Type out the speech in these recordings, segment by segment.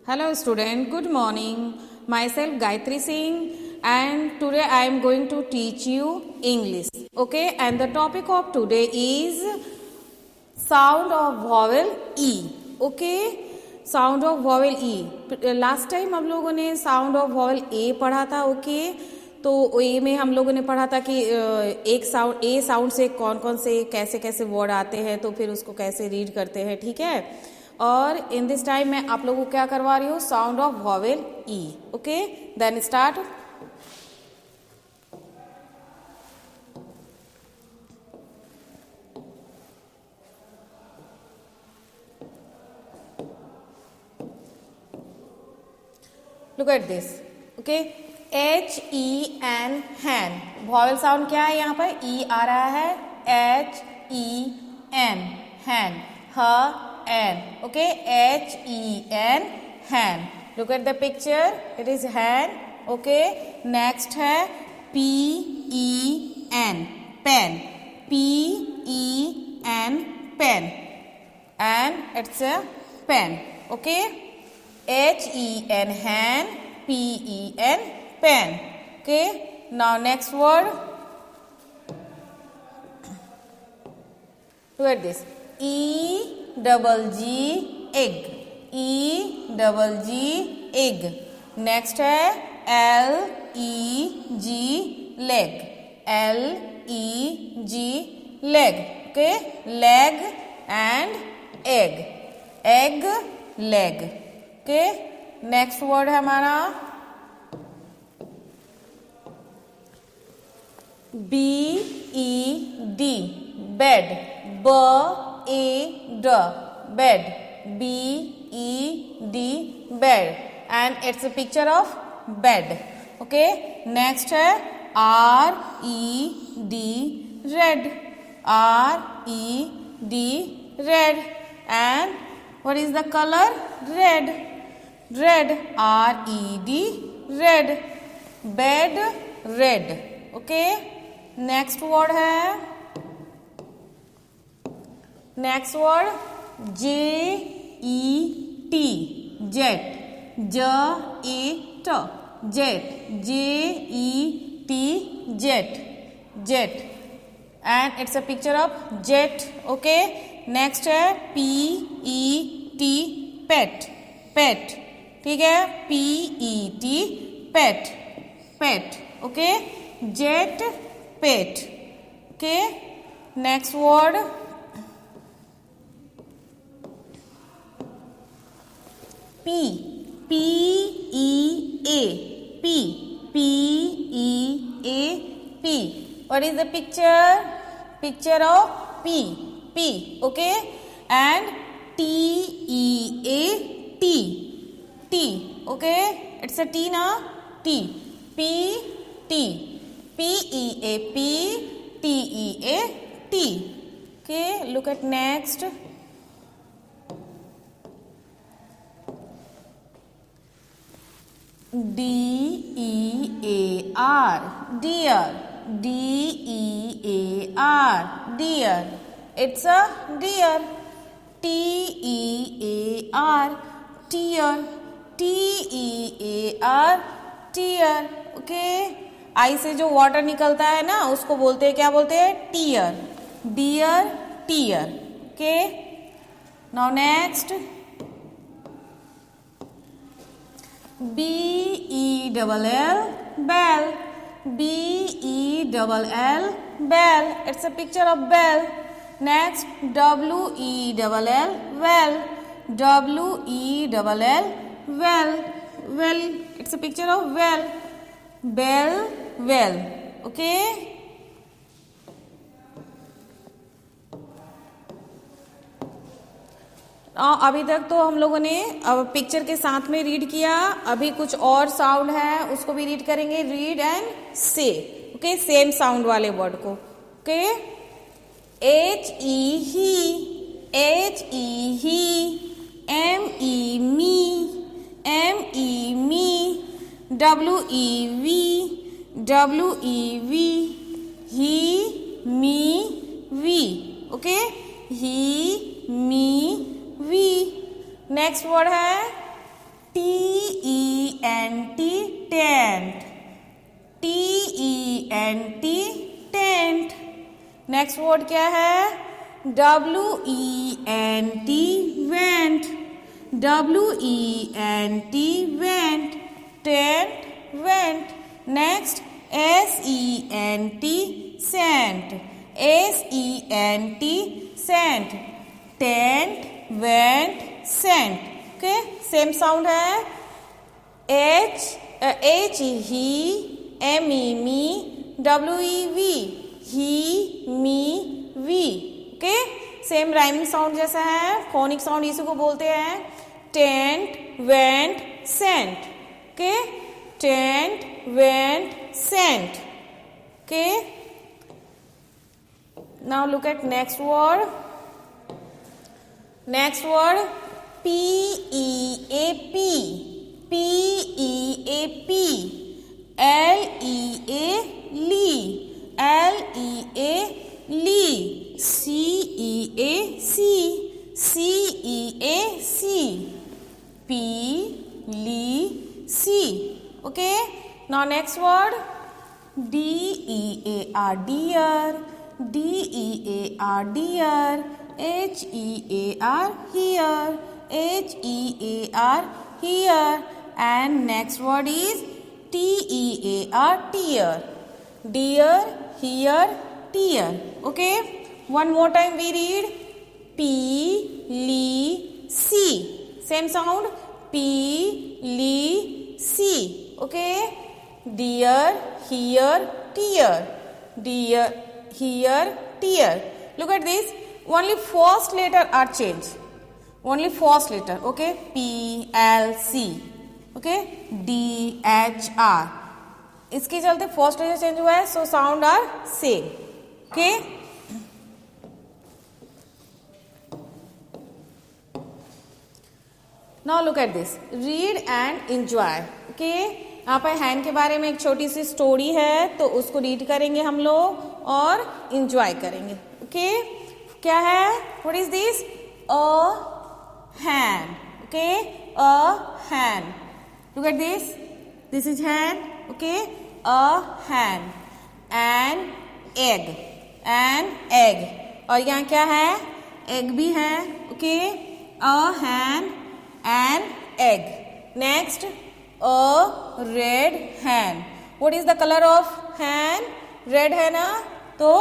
Hello student, good morning. Myself Gayatri Singh and today I am going to teach you English. Okay, and the topic of today is sound of vowel E. Okay, sound of vowel E. Last time हम लोगों ने sound of vowel A पढ़ा था. Okay, तो ए में हम लोगों ने पढ़ा था कि एक साउंड ए साउंड से कौन कौन से कैसे कैसे वर्ड आते हैं, तो फिर उसको कैसे रीड करते हैं. ठीक है. और इन दिस टाइम मैं आप लोगों को क्या करवा रही हूँ, sound of vowel E. Okay, then start. Look at this. Okay, HEN hen. Vowel sound क्या है यहाँ पर, ई आ रहा है. HEN हैन. ह N. Okay, HEN hen. Look at the picture. It is hen. Okay. Next है PEN pen. PEN pen. And it's a pen. Okay. HEN hen. PEN pen. Okay. Now next word. Look at this. EGG egg. EGG egg. Next है LEG leg. LEG leg. Okay, leg and egg. Egg leg. Okay, next word है हमारा BED bed. BED bed. BED bed. And it's a picture of bed. Okay. Next है RED red. RED red. And what is the color? Red. Red. RED red. Bed red. Okay. Next word है, next word JET jet. JET jet. JET jet. Jet. And it's a picture of jet. Okay. Next है PET pet. Pet. ठीक है. PET pet. Pet. Okay. Jet pet. Okay. Next word P. PEA. P. PEA. P. What is the picture? Picture of P. P. Okay. And TEA. T. T. Okay. It's a T na. T. P. T. PEA. P. TEA. T. Okay. Look at next. DEAR deer. DEAR deer. It's a deer. TEAR tear. TEAR tear. Okay. आई से जो water निकलता है ना, उसको बोलते हैं, क्या बोलते हैं, tear. Dear tear. Okay. Now next BELL bell. BELL bell. It's a picture of bell. Next WELL well. WELL well. Well, it's a picture of well. Bell well. Okay. अभी तक तो हम लोगों ने अब पिक्चर के साथ में रीड किया. अभी कुछ और साउंड है, उसको भी रीड करेंगे. रीड एंड से. ओके, सेम साउंड वाले वर्ड को. Okay. HE he. HE he. ME me. ME me. WEV. WEV he me we. Okay, he me we. Next word है T-E-N-T, tent. T-E-N-T, tent. Next word क्या है? W-E-N-T, went. W-E-N-T, went. Tent, went. Next, S-E-N-T, sent. S-E-N-T, sent. Tent, went, sent. Okay, same sound है. H, he, me, me, we, he, me, we. Okay, same rhyming sound जैसा है. Phonic sound इसी को बोलते हैं. Tent, went, cent. Okay, tent, went, cent. Okay, now look at next word. Next word, P-E-A-P. P-E-A-P. L-E-A, lee. L-E-A, lee. C-E-A-C. C-E-A-C. P, lee, C. Okay, now next word, D-E-A-R, deer. D-E-A-R, deer. H-E-A-R, here. H-E-A-R, here. And next word is T-E-A-R, tear. Deer, here, tear. Okay, one more time we read P, L, C. Same sound, P, L, C. Okay, deer, here, tear. Deer, here, tear. Look at this, only first letter are changed. Only first letter. Okay, P, L, C. Okay, D, H, R. इसके चलते first letter change हुआ है, so sound are same. Okay, now look at this, read and enjoy. Okay, यहाँ पर hand के बारे में एक छोटी सी स्टोरी है, तो उसको रीड करेंगे हम लोग और एंजॉय करेंगे. ओके, क्या है? What is this? A hand. Okay, a hand. Look at this, this is hand. Okay, a hand, an egg, an egg. और यहाँ क्या है? egg भी है. Okay, a hand, an egg. Next, a red hen. What is the color of hen? Red है ना, तो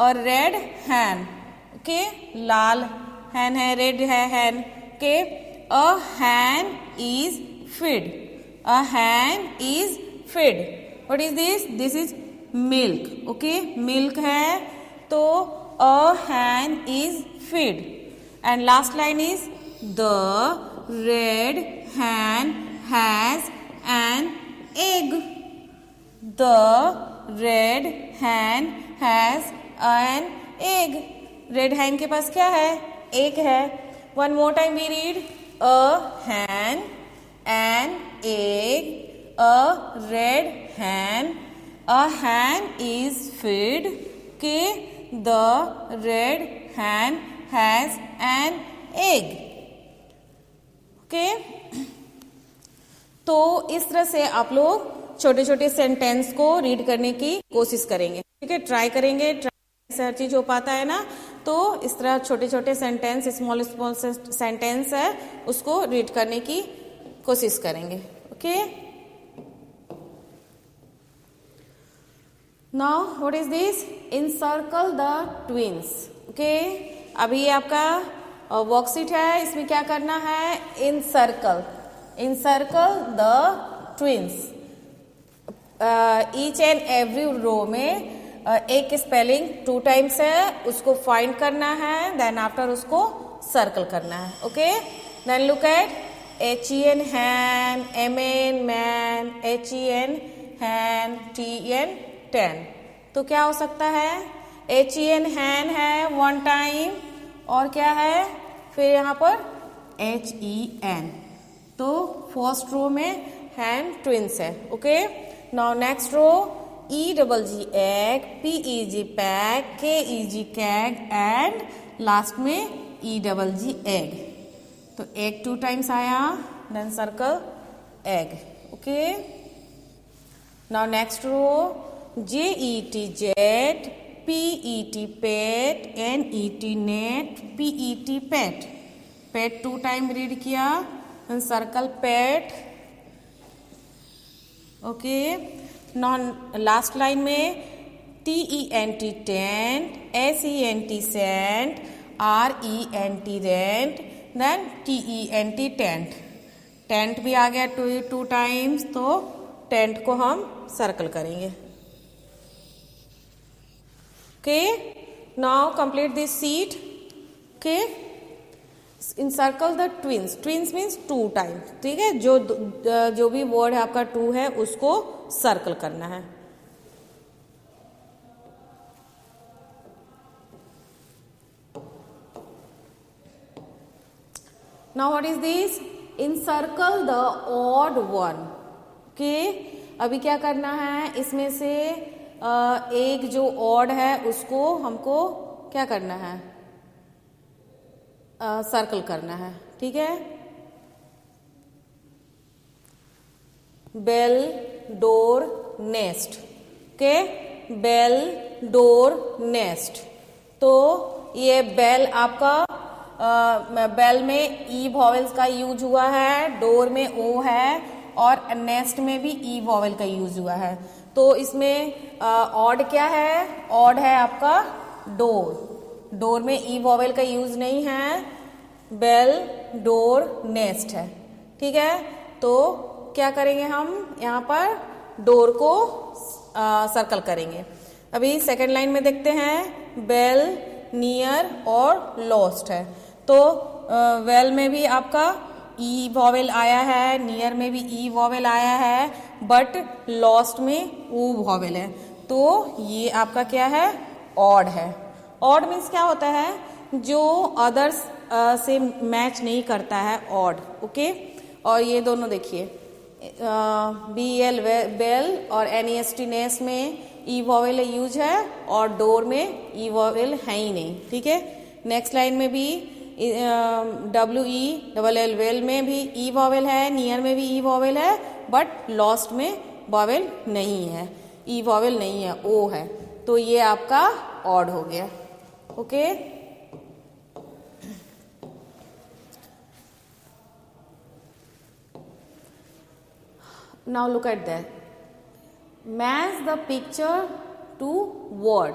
a red hen. Okay, Lal hen है, red है hen. Okay, a hen is fed. A hen is fed. What is this? This is milk. Okay, milk है, तो a hen is fed. And last line is the red hen has an egg. The red hen has an egg. Red hen के पास क्या है? Egg है. One more time we read, a hen, an egg, a red hen. A hen is fed. Okay, the red hen has an egg. Okay, तो इस तरह से आप लोग छोटे छोटे सेंटेंस को रीड करने की कोशिश करेंगे. ठीक है, ट्राई करेंगे. से हर चीज हो पाता है ना, तो इस तरह छोटे छोटे सेंटेंस, स्मॉल स्मॉल सेंटेंस है, उसको रीड करने की कोशिश करेंगे. Okay, now what is this? Incircle the twins. Okay, अभी आपका वर्कशीट है, इसमें क्या करना है? Incircle. Incircle the twins. Each and every row में एक स्पेलिंग 2 टाइम्स है, उसको फाइंड करना है, देन आफ्टर उसको सर्कल करना है. Okay, then look at HEN hen, MN man, HEN hen, TN ten. तो क्या हो सकता है? HEN हैन है 1 टाइम, और क्या है फिर यहाँ पर? HEN. तो फर्स्ट रो में हैन ट्विंस है. Okay, now next row, EGG egg, PEG peg, KEG keg, and last में EGG egg. तो egg 2 times आया, then circle egg. Okay. Now next row, JET jet, PET pet, NET net, PET pet. Pet 2 times read किया, then circle pet. Okay. Now last line में TENT tent, SENT scent, RENT rent, then TENT tent. Tent भी आ गया 2 times, तो tent को हम circle करेंगे. Okay, now complete this sheet. Okay, in circle the twins. Twins means 2 times. ठीक है, जो भी वर्ड है आपका 2 है उसको सर्कल करना है. Now what is this? Encircle the odd one. Okay? अभी क्या करना है, इसमें से एक जो odd है उसको हमको क्या करना है, सर्कल करना है. ठीक है. Bell, door, nest. Okay, bell, door, nest. तो ये बेल आपका बेल में ई वॉवेल्स का यूज हुआ है, डोर में ओ है, और नेस्ट में भी ई वॉवेल का यूज हुआ है. तो इसमें ऑड क्या है, ऑड है आपका डोर. डोर में ई वॉवेल का यूज नहीं है. बेल, डोर, नेस्ट है. ठीक है, तो क्या करेंगे हम यहाँ पर, डोर को सर्कल करेंगे. अभी सेकेंड लाइन में देखते हैं, बेल, नियर और लॉस्ट है. तो वेल में भी आपका ई वॉवेल आया है, नियर में भी ई वॉवेल आया है, बट लॉस्ट में ऊ वॉवेल है. तो ये आपका क्या है, ऑड है. ऑड मीन्स क्या होता है, जो अदर्स से मैच नहीं करता है, ऑड. ओके, और ये दोनों देखिए, BEL बेल और NEST नेस्ट में ई वॉवेल यूज है, और डोर में ई वॉवेल है ही नहीं. ठीक है. नेक्स्ट लाइन में भी WELL वेल में भी ई वॉवेल है, नियर में भी ई वॉवेल है, बट लॉस्ट में वॉवेल नहीं है, ई वॉवेल नहीं है, ओ है. तो ये आपका ऑड हो गया. Okay. Now look at that. Match the picture to word.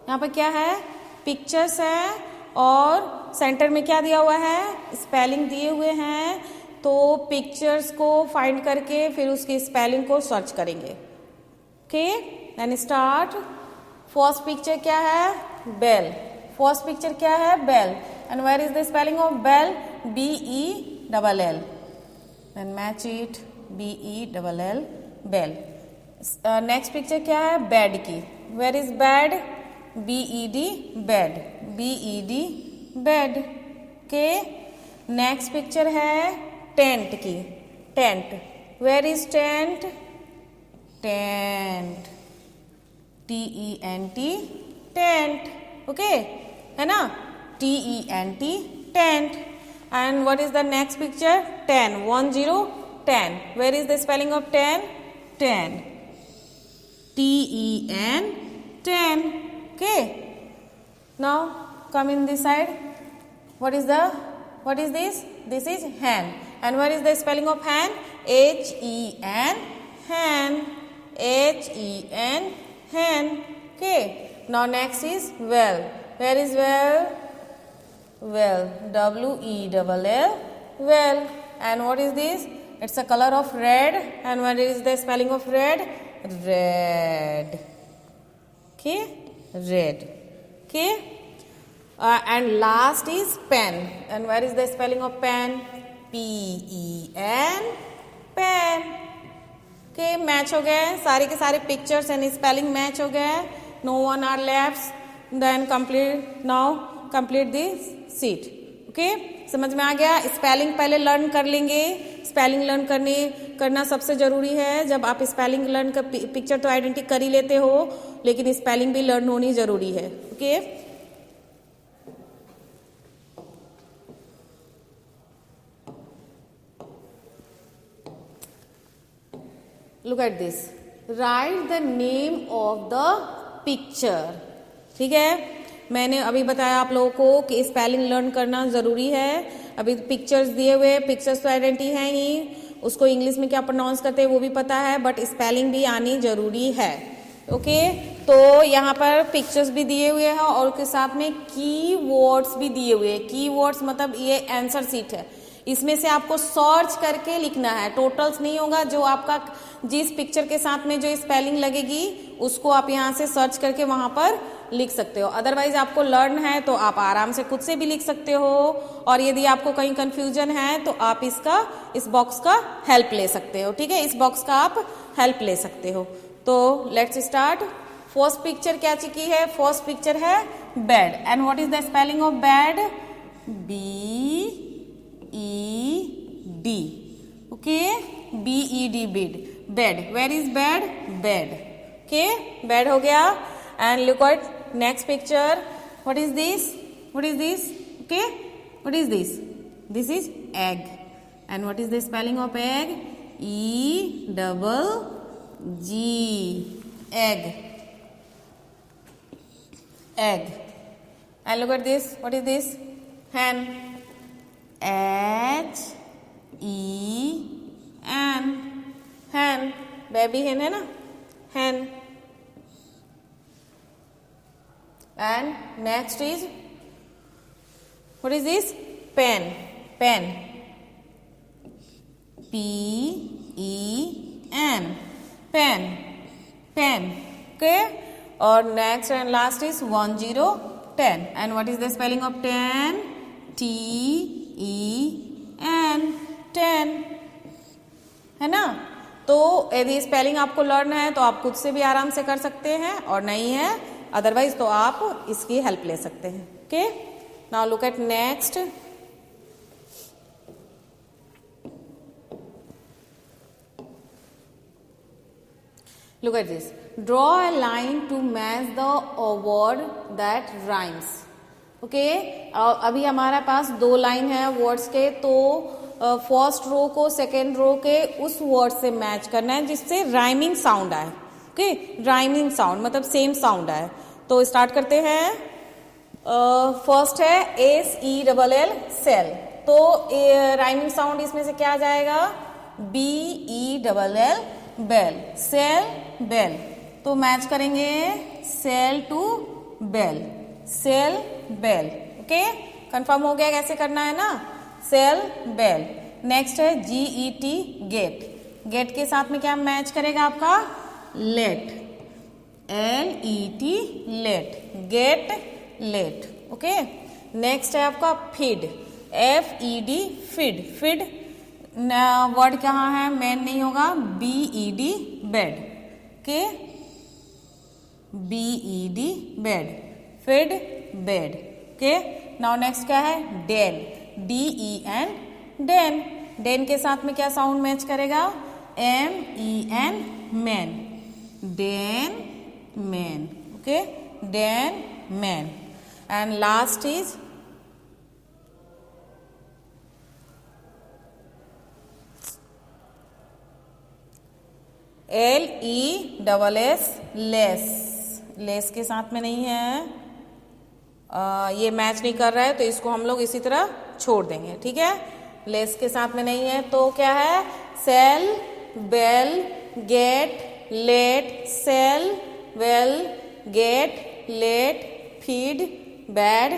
यहाँ पर क्या है, पिक्चर्स है और सेंटर में क्या दिया हुआ है, स्पेलिंग दिए हुए हैं. तो पिक्चर्स को फाइंड करके फिर उसकी स्पेलिंग को सर्च करेंगे. Okay, then start. First picture क्या है, बेल. फर्स्ट पिक्चर क्या है, bell. And where is the spelling of bell, BELL. Then match it, BELL, bell. Next picture क्या है, बेड की. Where is bed, BED, bed. BED, bed. के next picture है tent की. Tent. Where is tent, tent. TENT, tent. Okay, है ना, TENT, tent. And what is the next picture, 10, 10, 10. Where is the spelling of 10, 10. TEN, 10. Okay. Now come in this side. What is this? This is hen. And what is the spelling of hen? HEN, hen. HEN, hen. Okay. Now next is well. Where is well? Well. WELL, well. And what is this? It's a color of red. And what is the spelling of red? Red. Okay. Red. Okay. And last is pen. And where is the spelling of pen? PEN, pen. Okay, match हो गए सारे के सारे pictures and spelling match हो गए. No one are left. Then complete this sheet. Okay, समझ में आ गया. स्पेलिंग पहले लर्न कर लेंगे. स्पेलिंग लर्न करना सबसे ज़रूरी है. जब आप स्पेलिंग लर्न कर, पिक्चर तो आइडेंटिटी कर ही लेते हो, लेकिन स्पेलिंग भी लर्न होनी ज़रूरी है. Okay. Look at this, right the name of the picture. ठीक है, मैंने अभी बताया आप लोगों को कि स्पेलिंग लर्न करना ज़रूरी है। अभी पिक्चर्स दिए हुए, पिक्चर्स तो आइडेंटिटी है ही, उसको इंग्लिश में क्या प्रोनाउंस करते हैं वो भी पता है, बट स्पेलिंग भी आनी जरूरी है। ओके, तो यहाँ पर पिक्चर्स भी दिए हुए हैं और उसके साथ में की वर्ड्स भी दिए हुए हैं। की वर्ड्स मतलब ये आंसर शीट है, इसमें से आपको सर्च करके लिखना है, टोटल्स नहीं होगा। जो आपका जिस पिक्चर के साथ में जो स्पेलिंग लगेगी उसको आप यहाँ से सर्च करके वहाँ पर लिख सकते हो। अदरवाइज आपको लर्न है तो आप आराम से खुद से भी लिख सकते हो, और यदि आपको कहीं कंफ्यूजन है तो आप इस बॉक्स का हेल्प ले सकते हो। ठीक है, इस बॉक्स का आप हेल्प ले सकते हो। तो लेट्स स्टार्ट। फर्स्ट पिक्चर क्या की है? फर्स्ट पिक्चर है bed. And what is the spelling of bed? B-E-D. Okay, B-E-D, bed. Bed, where is bed? Bed. Okay, bed हो गया। And look at next picture. What is this? What is this? Okay, what is this? This is egg. And what is the spelling of egg? E-double-G, egg. Egg. And look at this. What is this? Hen. H-E-N. Hen. Baby hen है ना? Hen. And next is, what is this? Pen. Pen. P-E-N. Pen. Pen. Okay. और next and last is 1010. And what is the spelling of 10? T-E-N. 10. है ना? तो यदि spelling आपको learn है तो आप खुद से भी आराम से कर सकते हैं, और नहीं है अदरवाइज तो आप इसकी हेल्प ले सकते हैं। Okay, now look at next. Look at this. Draw a line to match the word that rhymes. Okay? अभी हमारे पास दो लाइन है वर्ड्स के, तो फर्स्ट रो को सेकेंड रो के उस वर्ड से मैच करना है जिससे राइमिंग साउंड आए। ओके, राइमिंग साउंड मतलब सेम साउंड आए। तो स्टार्ट करते हैं। फर्स्ट है S-E-L-L, सेल। तो राइमिंग साउंड इसमें से क्या आ जाएगा? B-E-L-L, bell. Sell, bell. तो मैच करेंगे sell to bell. Sell, bell. Okay, confirm हो गया कैसे करना है ना? Sell, bell. नेक्स्ट है GET, गेट। गेट के साथ में क्या मैच करेगा आपका? Let. L-E-T, let. Get, let. Okay, next है आपका feed. F-E-D, feed. Feed word कहाँ है? मेन नहीं होगा। B-E-D, bed. Okay, B-E-D, bed. Feed, bed. Okay, now next क्या है? डेन। D-E-N, Dane. डेन के साथ में क्या साउंड मैच करेगा? M-E-N, man. Den, man. Okay, den, man. And last is L-E-S-S, less. Less के साथ में नहीं है, ये मैच नहीं कर रहा है तो इसको हम लोग इसी तरह छोड़ देंगे। ठीक है, लेस के साथ में नहीं है तो क्या है? Sell, bell, get, let. Sell, bell, get, let, feed, bed,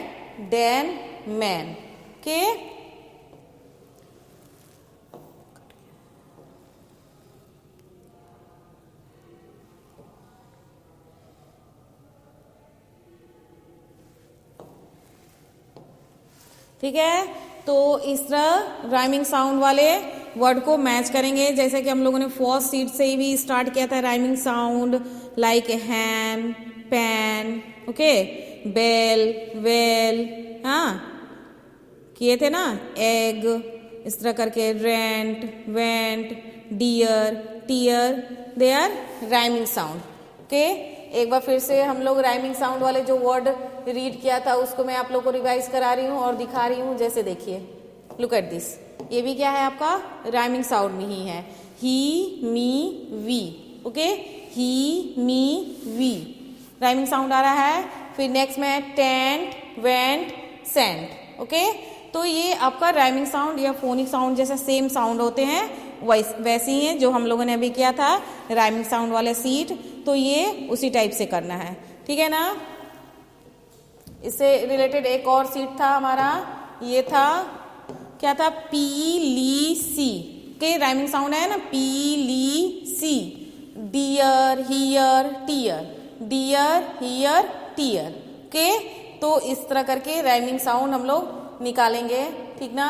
den, man. Okay, ठीक है। तो इस तरह राइमिंग साउंड वाले वर्ड को मैच करेंगे, जैसे कि हम लोगों ने फर्स्ट सीट से ही भी स्टार्ट किया था। Rhyming sound like hen, pan, okay, bell, well, हाँ किए थे ना। एग, इस तरह करके rent, went, dear, tear, they are rhyming sound. Okay, एक बार फिर से हम लोग राइमिंग साउंड वाले जो वर्ड रीड किया था उसको मैं आप लोग को रिवाइज करा रही हूँ और दिखा रही हूँ। जैसे देखिए, लुक एट दिस, ये भी क्या है आपका? राइमिंग साउंड में ही है। He, me, we. Okay, he, me, we, rhyming sound आ रहा है। फिर नेक्स्ट में टेंट, वेंट, सेंट। ओके, तो ये आपका राइमिंग साउंड या फोनिक साउंड जैसे सेम साउंड होते हैं, वैसे ही हैं जो हम लोगों ने अभी किया था राइमिंग साउंड वाले सीट। तो ये उसी टाइप से करना है, ठीक है ना। इससे रिलेटेड एक और सीट था हमारा, ये था क्या था, पी ली सी के राइमिंग साउंड है ना, पी ली सी। Dear, hear, tear, dear, hear, tear. Okay, तो इस तरह करके राइमिंग साउंड हम लोग निकालेंगे, ठीक ना,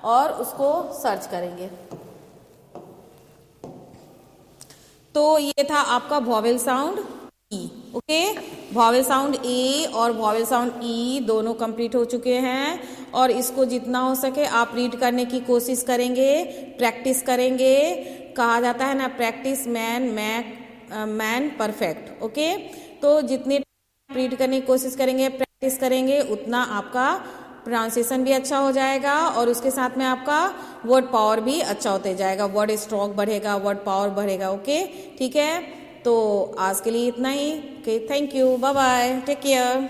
और उसको सर्च करेंगे। तो ये था आपका वॉवेल साउंड ई। ओके, वॉवेल साउंड ए और वॉवेल साउंड ई दोनों कंप्लीट हो चुके हैं, और इसको जितना हो सके आप रीड करने की कोशिश करेंगे, प्रैक्टिस करेंगे। कहा जाता है ना, प्रैक्टिस मैन परफेक्ट। ओके, तो जितने रीड करने की कोशिश करेंगे, प्रैक्टिस करेंगे, उतना आपका प्रोनाउंसिएशन भी अच्छा हो जाएगा, और उसके साथ में आपका वर्ड पावर भी अच्छा होते जाएगा, वर्ड स्ट्रोक बढ़ेगा, वर्ड पावर बढ़ेगा। ओके, ठीक है, तो आज के लिए इतना ही। Okay, thank you, bye bye, take care.